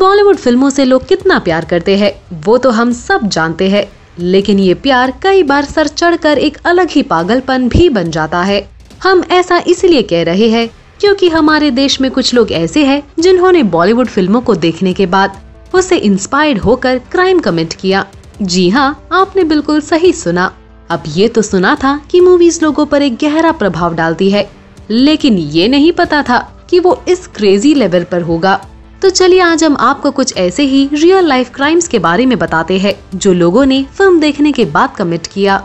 बॉलीवुड फिल्मों से लोग कितना प्यार करते हैं वो तो हम सब जानते हैं, लेकिन ये प्यार कई बार सर चढ़कर एक अलग ही पागलपन भी बन जाता है। हम ऐसा इसलिए कह रहे हैं क्योंकि हमारे देश में कुछ लोग ऐसे हैं जिन्होंने बॉलीवुड फिल्मों को देखने के बाद उससे इंस्पायर्ड होकर क्राइम कमिट किया। जी हाँ, आपने बिल्कुल सही सुना। अब ये तो सुना था कि मूवीज लोगों पर एक गहरा प्रभाव डालती है, लेकिन ये नहीं पता था कि वो इस क्रेजी लेवल पर होगा। तो चलिए आज हम आपको कुछ ऐसे ही रियल लाइफ क्राइम्स के बारे में बताते हैं जो लोगों ने फिल्म देखने के बाद कमिट किया।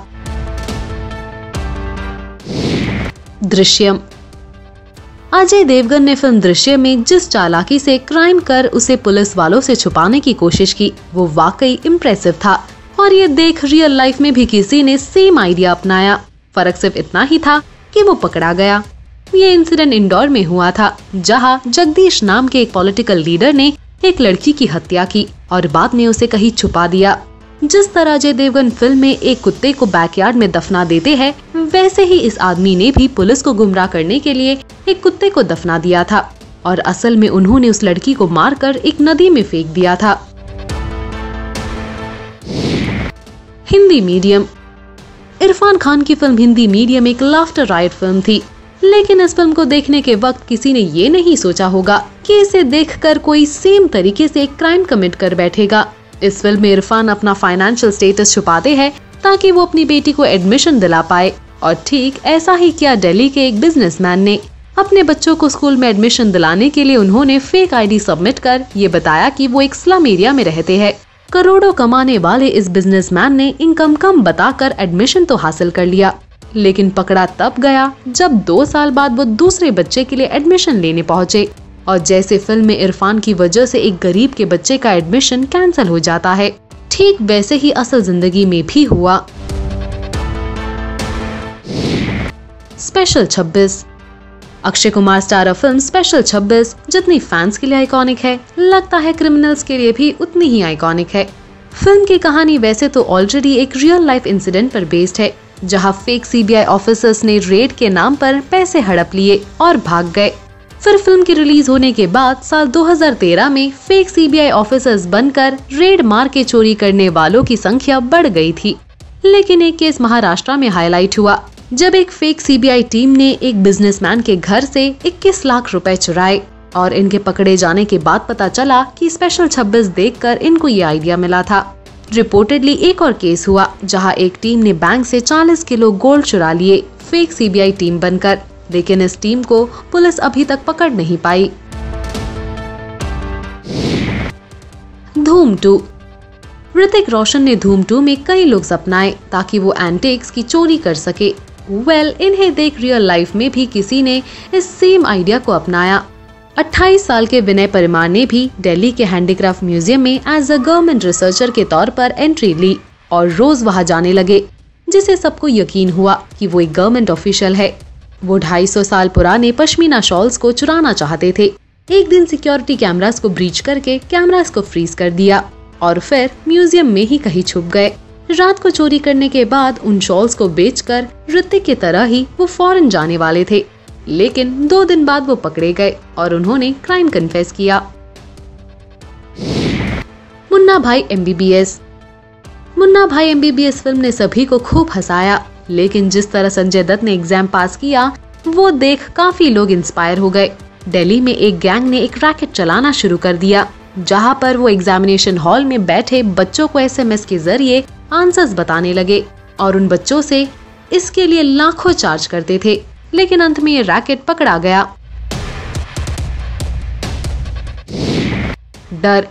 दृश्यम। अजय देवगन ने फिल्म दृश्यम में जिस चालाकी से क्राइम कर उसे पुलिस वालों से छुपाने की कोशिश की वो वाकई इम्प्रेसिव था, और ये देख रियल लाइफ में भी किसी ने सेम आइडिया अपनाया। फर्क सिर्फ इतना ही था कि वो पकड़ा गया। ये इंसिडेंट इंदौर में हुआ था, जहां जगदीश नाम के एक पॉलिटिकल लीडर ने एक लड़की की हत्या की और बाद में उसे कहीं छुपा दिया। जिस तरह अजय देवगन फिल्म में एक कुत्ते को बैकयार्ड में दफना देते हैं, वैसे ही इस आदमी ने भी पुलिस को गुमराह करने के लिए एक कुत्ते को दफना दिया था, और असल में उन्होंने उस लड़की को मारकर एक नदी में फेंक दिया था। हिंदी मीडियम। इरफान खान की फिल्म हिंदी मीडियम एक लाफ्टर राइड फिल्म थी, लेकिन इस फिल्म को देखने के वक्त किसी ने ये नहीं सोचा होगा कि इसे देखकर कोई सेम तरीके से एक क्राइम कमिट कर बैठेगा। इस फिल्म में इरफान अपना फाइनेंशियल स्टेटस छुपाते हैं ताकि वो अपनी बेटी को एडमिशन दिला पाए, और ठीक ऐसा ही किया दिल्ली के एक बिजनेसमैन ने। अपने बच्चों को स्कूल में एडमिशन दिलाने के लिए उन्होंने फेक आईडी सबमिट कर ये बताया कि वो एक स्लम एरिया में रहते हैं। करोड़ों कमाने वाले इस बिजनेसमैन ने इनकम कम बताकर एडमिशन तो हासिल कर लिया, लेकिन पकड़ा तब गया जब 2 साल बाद वो दूसरे बच्चे के लिए एडमिशन लेने पहुंचे, और जैसे फिल्म में इरफान की वजह से एक गरीब के बच्चे का एडमिशन कैंसिल हो जाता है, ठीक वैसे ही असल जिंदगी में भी हुआ। Special 26। Akshay Kumar starrer film special 26 जितनी फैंस के लिए आइकॉनिक है, लगता है क्रिमिनल्स के लिए भी उतनी ही आइकॉनिक है। फिल्म की कहानी वैसे तो ऑलरेडी एक रियल लाइफ इंसिडेंट पर बेस्ड है, जहां फेक सीबीआई ऑफिसर्स ने रेड के नाम पर पैसे हड़प लिए और भाग गए। फिर फिल्म की रिलीज होने के बाद साल 2013 में फेक सीबीआई ऑफिसर्स बनकर रेड मार के चोरी करने वालों की संख्या बढ़ गई थी। लेकिन एक केस महाराष्ट्र में हाईलाइट हुआ, जब एक फेक सीबीआई टीम ने एक बिजनेसमैन के घर से 21 लाख रुपए चुराए, और इनके पकड़े जाने के बाद पता चला कि स्पेशल 26 देखकर इनको ये आइडिया मिला था। रिपोर्टेडली एक और केस हुआ जहां एक टीम ने बैंक से 40 किलो गोल्ड चुरा लिए फेक सीबीआई टीम बनकर, लेकिन इस टीम को पुलिस अभी तक पकड़ नहीं पाई। धूम 2। ऋतिक रोशन ने धूम 2 में कई लुक्स अपनाए ताकि वो एंटिक्स की चोरी कर सके। इन्हें देख रियल लाइफ में भी किसी ने इस सेम आइडिया को अपनाया। 28 साल के विनय परिमार ने भी दिल्ली के हैंडीक्राफ्ट म्यूजियम में एज अ गवर्नमेंट रिसर्चर के तौर पर एंट्री ली और रोज वहां जाने लगे, जिसे सबको यकीन हुआ कि वो एक गवर्नमेंट ऑफिशियल है। वो 250 साल पुराने पश्मीना शॉल्स को चुराना चाहते थे। एक दिन सिक्योरिटी कैमरास को ब्रीच करके कैमरास को फ्रीज कर दिया और फिर म्यूजियम में ही कहीं छुप गए। रात को चोरी करने के बाद उन शॉल्स को बेचकर ऋतिक की तरह ही वो फॉरेन जाने वाले थे, लेकिन 2 दिन बाद वो पकड़े गए और उन्होंने क्राइम कन्फेस किया। मुन्ना भाई एमबीबीएस। मुन्ना भाई एमबीबीएस फिल्म ने सभी को खूब हंसाया, लेकिन जिस तरह संजय दत्त ने एग्जाम पास किया वो देख काफी लोग इंस्पायर हो गए। दिल्ली में एक गैंग ने एक रैकेट चलाना शुरू कर दिया, जहां पर वो एग्जामिनेशन हॉल में बैठे बच्चों को एसएमएस के जरिए आंसर्स बताने लगे और उन बच्चों से इसके लिए लाखों चार्ज करते थे, लेकिन अंत में ये रैकेट पकड़ा गया। डर।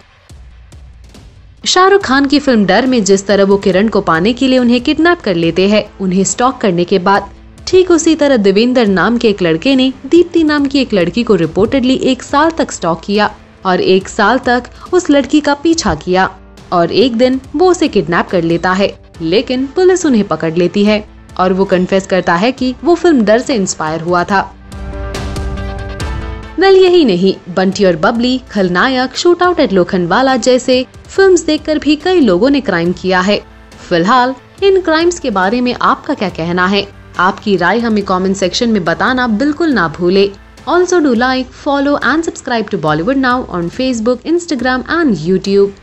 शाहरुख खान की फिल्म डर में जिस तरह वो किरण को पाने के लिए उन्हें किडनैप कर लेते हैं, उन्हें स्टॉक करने के बाद, ठीक उसी तरह देवेंद्र नाम के एक लड़के ने दीप्ति नाम की एक लड़की को रिपोर्टेडली 1 साल तक स्टॉक किया और 1 साल तक उस लड़की का पीछा किया, और एक दिन वो उसे किडनैप कर लेता है, लेकिन पुलिस उन्हें पकड़ लेती है और वो कन्फेस करता है कि वो फिल्म डर से इंस्पायर हुआ था। यही नहीं, बंटी और बबली, खलनायक, शूट आउट एट लोखंडवाला जैसे फिल्म्स देखकर भी कई लोगों ने क्राइम किया है। फिलहाल इन क्राइम्स के बारे में आपका क्या कहना है? आपकी राय हमें कमेंट सेक्शन में बताना बिल्कुल ना भूले। Also do like, follow and subscribe to Bollywood Now on Facebook, Instagram and YouTube.